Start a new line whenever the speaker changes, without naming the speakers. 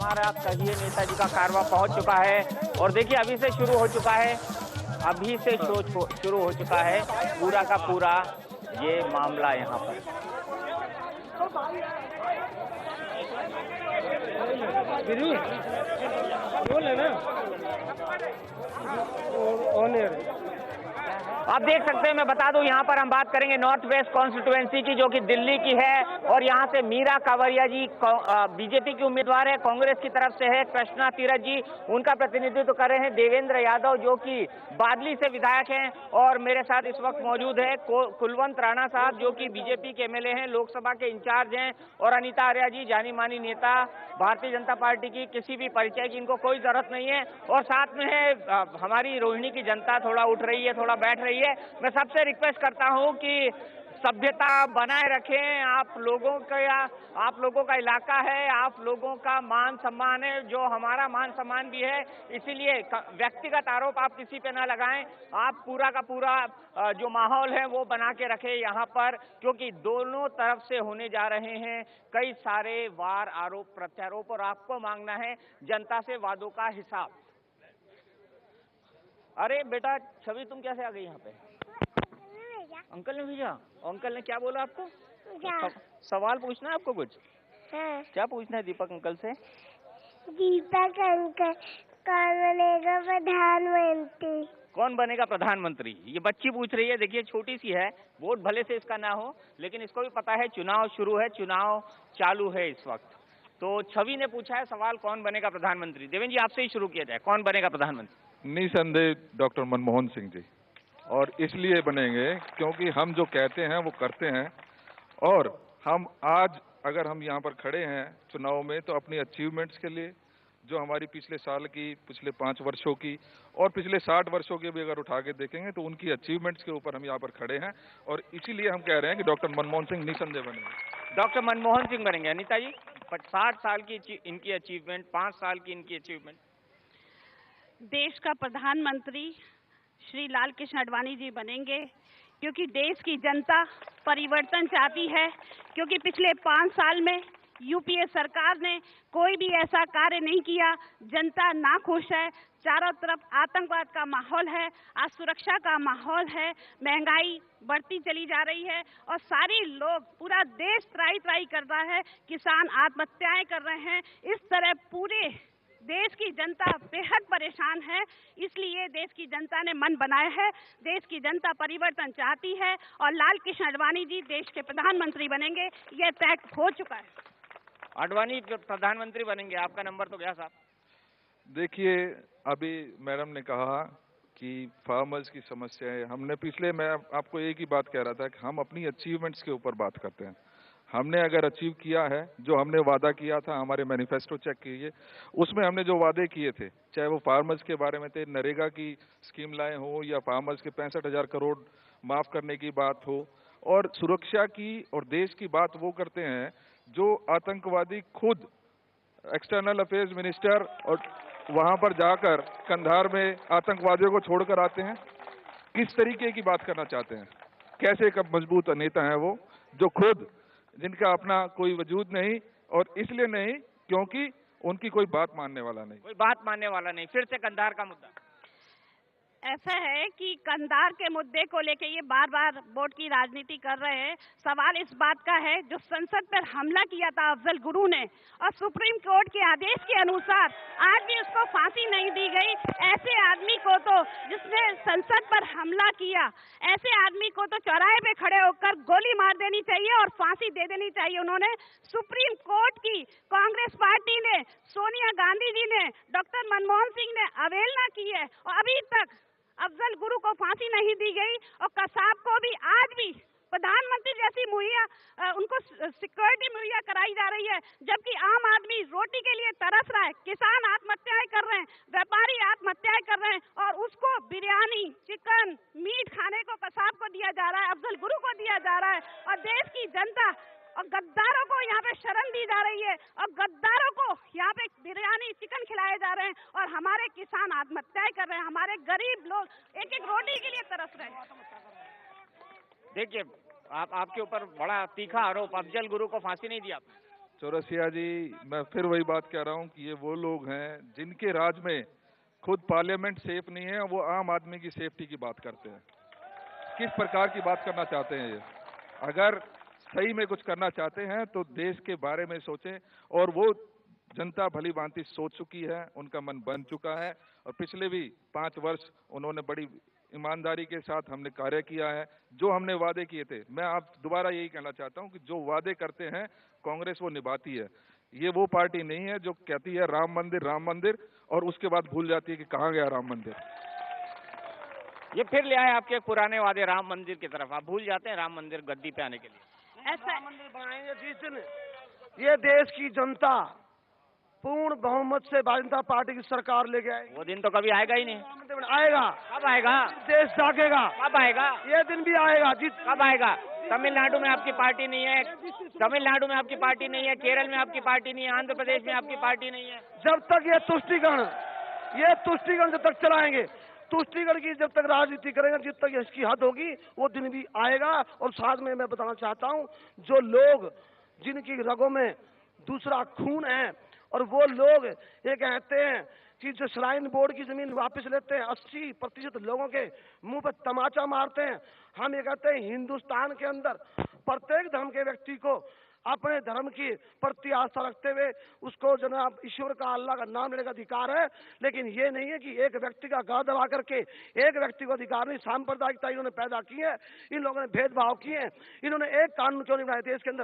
हमारा कहिए नेताजी का कारवां पहुंच चुका है और देखिए अभी से शुरू हो चुका है, अभी से शुरू हो चुका है पूरा का पूरा ये मामला यहाँ पर। आप देख सकते हैं, मैं बता दूं यहाँ पर हम बात करेंगे नॉर्थ वेस्ट कॉन्स्टिट्यूएंसी की, जो कि दिल्ली की है और यहाँ से मीरा कांवरिया जी बीजेपी की उम्मीदवार है, कांग्रेस की तरफ से है कृष्णा तीरथ जी, उनका प्रतिनिधित्व कर रहे हैं देवेंद्र यादव जो कि बादली से विधायक हैं, और मेरे साथ इस वक्त मौजूद है कुलवंत राणा साहब जो कि बीजेपी के एमएलए हैं, लोकसभा के इंचार्ज हैं, और अनीता आर्या जी जानी मानी नेता भारतीय जनता पार्टी की, किसी भी परिचय की इनको कोई जरूरत नहीं है, और साथ में है हमारी रोहिणी की जनता थोड़ा उठ रही है, थोड़ा बैठ रही है। मैं सबसे रिक्वेस्ट करता हूं कि सभ्यता बनाए रखें, आप लोगों का इलाका है, आप लोगों का मान सम्मान है, जो हमारा मान सम्मान भी है, इसीलिए व्यक्तिगत आरोप आप किसी पे ना लगाएं, आप पूरा का पूरा जो माहौल है वो बना के रखें यहाँ पर, क्योंकि दोनों तरफ से होने जा रहे हैं कई सारे वार आरोप प्रत्यारोप, और आपको मांगना है जनता से वादों का हिसाब। अरे बेटा छवि, तुम कैसे आ गई यहाँ पे? अंकल ने भेजा। अंकल ने क्या बोला आपको? सवाल पूछना है आपको कुछ?
हाँ।
क्या पूछना है दीपक अंकल से?
दीपक अंकल कौन बनेगा प्रधानमंत्री?
कौन बनेगा प्रधानमंत्री, ये बच्ची पूछ रही है। देखिए छोटी सी है, वोट भले से इसका ना हो, लेकिन इसको भी पता है चुनाव शुरू है, चुनाव चालू है इस वक्त। तो छवि ने पूछा है सवाल, कौन बनेगा प्रधानमंत्री। देवेंद्र जी आपसे ही शुरू किया जाए, कौन बनेगा प्रधानमंत्री?
निसंदेह डॉक्टर मनमोहन सिंह जी, और इसलिए बनेंगे क्योंकि हम जो कहते हैं वो करते हैं, और हम आज अगर हम यहाँ पर खड़े हैं चुनाव में तो अपनी अचीवमेंट्स के लिए, जो हमारी पिछले साल की, पिछले 5 वर्षों की और पिछले 60 वर्षों की भी अगर उठा के देखेंगे तो उनकी अचीवमेंट्स के ऊपर हम यहाँ पर खड़े हैं, और इसीलिए हम कह रहे हैं कि डॉक्टर मनमोहन सिंह निसंदेह बनेंगे।
डॉक्टर मनमोहन सिंह बनेंगे। अनीता जी 60 साल की इनकी अचीवमेंट, 5 साल की इनकी अचीवमेंट।
देश का प्रधानमंत्री श्री लाल कृष्ण आडवाणी जी बनेंगे, क्योंकि देश की जनता परिवर्तन चाहती है, क्योंकि पिछले 5 साल में यूपीए सरकार ने कोई भी ऐसा कार्य नहीं किया, जनता नाखुश है, चारों तरफ आतंकवाद का माहौल है, असुरक्षा का माहौल है, महंगाई बढ़ती चली जा रही है, और सारे लोग, पूरा देश त्राही त्राही कर रहा है, किसान आत्महत्याएं कर रहे हैं, इस तरह पूरे देश की जनता बेहद परेशान है। इसलिए देश की जनता ने मन बनाया है, देश की जनता परिवर्तन चाहती है, और लाल कृष्ण आडवाणी जी देश के प्रधानमंत्री बनेंगे, यह तय हो चुका है।
आडवाणी प्रधानमंत्री बनेंगे, आपका नंबर तो गया साहब।
देखिए अभी मैडम ने कहा कि फार्मर्स की समस्या है, मैं आपको एक ही बात कह रहा था कि हम अपनी अचीवमेंट्स के ऊपर बात करते हैं। हमने अगर अचीव किया है, जो हमने वादा किया था, हमारे मैनिफेस्टो चेक कीजिए, उसमें हमने जो वादे किए थे, चाहे वो फार्मर्स के बारे में थे, नरेगा की स्कीम लाए हो, या फार्मर्स के 65,000 करोड़ माफ करने की बात हो, और सुरक्षा की और देश की बात वो करते हैं जो आतंकवादी खुद एक्सटर्नल अफेयर्स मिनिस्टर और वहां पर जाकर कंधार में आतंकवादियों को छोड़कर आते हैं। किस तरीके की बात करना चाहते हैं, कैसे का मजबूत नेता है वो, जो खुद, जिनका अपना कोई वजूद नहीं, और इसलिए नहीं क्योंकि उनकी कोई बात मानने वाला नहीं।
कोई बात मानने वाला नहीं। फिर से कंधार का मुद्दा।
ऐसा है कि कंधार के मुद्दे को लेके ये बार बार वोट की राजनीति कर रहे हैं। सवाल इस बात का है, जो संसद पर हमला किया था अफजल गुरु ने, और सुप्रीम कोर्ट के आदेश के अनुसार आज भी उसको फांसी नहीं दी गई। ऐसे आदमी को तो, जिसने संसद पर हमला किया, ऐसे आदमी को तो चौराहे पे खड़े होकर गोली मार देनी चाहिए और फांसी दे देनी चाहिए। उन्होंने सुप्रीम कोर्ट की कांग्रेस पार्टी ने, सोनिया गांधी जी ने, डॉक्टर मनमोहन सिंह ने अवहेलना की है, और अभी तक अफजल गुरु को फांसी नहीं दी गई, और कसाब को भी आज भी प्रधानमंत्री जैसी उनको सिक्योरिटी मुहैया कराई जा रही है, जबकि आम आदमी रोटी के लिए तरस रहा है, किसान आत्महत्याएं कर रहे हैं, व्यापारी आत्महत्याएं कर रहे हैं, और उसको बिरयानी, चिकन, मीट खाने को कसाब को दिया जा रहा है, अफजल गुरु को दिया जा रहा है, और देश की जनता और गद्दारों को यहाँ पे शरण दी जा रही है, और गद्दारों को यहाँ पे बिरयानी, चिकन खिलाए जा रहे हैं, और हमारे किसान आत्महत्याएं कर रहे हैं, हमारे गरीब लोग एक एक रोटी के लिए तरस रहे हैं।
देखिए आपके ऊपर बड़ा तीखा आरोप, अफजल गुरु को फांसी नहीं दिया।
चौरसिया जी, मैं फिर वही बात कह रहा हूँ कि ये वो लोग हैं जिनके राज में खुद पार्लियामेंट सेफ नहीं है, वो आम आदमी की सेफ्टी की बात करते हैं। किस प्रकार की बात करना चाहते हैं ये? अगर सही में कुछ करना चाहते हैं तो देश के बारे में सोचें, और वो जनता भली भांति सोच चुकी है, उनका मन बन चुका है, और पिछले भी 5 वर्ष उन्होंने बड़ी ईमानदारी के साथ हमने कार्य किया है। जो हमने वादे किए थे, मैं आप दोबारा यही कहना चाहता हूं कि जो वादे करते हैं कांग्रेस वो निभाती है। ये वो पार्टी नहीं है जो कहती है राम मंदिर और उसके बाद भूल जाती है कि कहाँ गया राम मंदिर।
ये फिर ले आए आपके पुराने वादे राम मंदिर की तरफ, आप भूल जाते हैं राम मंदिर गद्दी पे आने के लिए।
ऐसा
मंदिर बनाएंगे जिस दिन ये देश की जनता पूर्ण बहुमत से भारतीय जनता पार्टी की सरकार लेके आएगी।
वो दिन तो कभी आएगा ही नहीं।
राम मंदिर आएगा।
कब आएगा?
देश जागेगा।
कब आएगा?
ये दिन भी आएगा।
कब आएगा? तमिलनाडु में आपकी पार्टी नहीं है, तमिलनाडु में आपकी पार्टी नहीं है, केरल में आपकी पार्टी नहीं है, आंध्र प्रदेश में आपकी पार्टी नहीं है।
जब तक ये तुष्टिकरण जब तक चलाएंगे, तुष्टिकरण की जब तक राजनीति करेंगे, जब तक इसकी हद होगी, वो दिन भी आएगा। और साथ में मैं बताना चाहता हूँ, जो लोग जिनकी रगों में दूसरा खून है, और वो लोग ये कहते हैं कि जो श्राइन बोर्ड की जमीन वापस लेते हैं, 80% लोगों के मुंह पर तमाचा मारते हैं। हम ये कहते हैं हिंदुस्तान के अंदर प्रत्येक धर्म के व्यक्ति को अपने धर्म की प्रति आस्था रखते हुए उसको जनाब ईश्वर का, अल्लाह का नाम लेने का अधिकार है। लेकिन ये नहीं है कि एक व्यक्ति का गला दबा करके एक व्यक्ति को अधिकार नहीं। सांप्रदायिकता इन्होंने पैदा की है, इन लोगों ने भेदभाव किए हैं। इन्होंने एक कानून क्यों नहीं बनाया देश के अंदर?